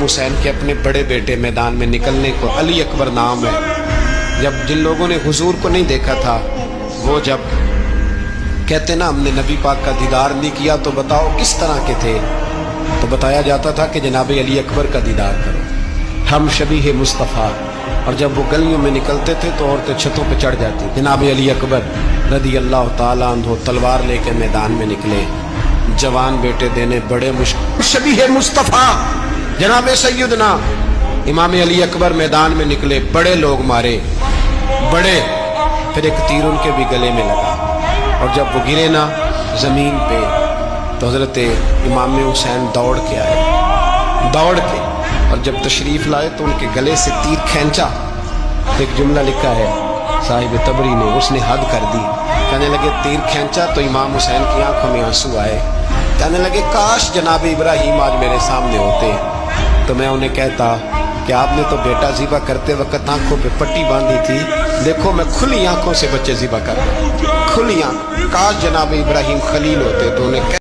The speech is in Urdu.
امام حسین کے اپنے بڑے بیٹے میدان میں نکلنے کو، علی اکبر نام ہے، جب جن لوگوں نے حضور کو نہیں دیکھا تھا وہ جب کہتے نا ہم نے نبی پاک کا دیدار نہیں کیا تو بتاؤ کس طرح کے تھے، تو بتایا جاتا تھا کہ جناب علی اکبر کا دیدار کرو، ہم شبیہ مصطفیٰ۔ اور جب وہ گلیوں میں نکلتے تھے تو عورتیں چھتوں پہ چڑھ جاتی۔ جناب علی اکبر رضی اللہ تعالیٰ عنہ تلوار لے کے میدان میں نکلے، جوان بیٹے دینے بڑے مشکل، شبیہ مصطفیٰ جناب سیدنا امام علی اکبر میدان میں نکلے، بڑے لوگ مارے، بڑے، پھر ایک تیر ان کے بھی گلے میں لگا، اور جب وہ گرے نا زمین پہ تو حضرت امام حسین دوڑ کے آئے، دوڑ کے، اور جب تشریف لائے تو ان کے گلے سے تیر کھینچا۔ ایک جملہ لکھا ہے صاحب تبری نے، اس نے حد کر دی، کہنے لگے تیر کھینچا تو امام حسین کی آنکھوں میں آنسو آئے، کہنے لگے کاش جناب ابراہیم آج میرے سامنے ہوتے تو میں انہیں کہتا کہ آپ نے تو بیٹا ذبح کرتے وقت آنکھوں پہ پٹی باندھی تھی، دیکھو میں کھلی آنکھوں سے بچے ذبح کر رہا ہوں، کھلی آنکھ، کاش جناب ابراہیم خلیل ہوتے تو انہیں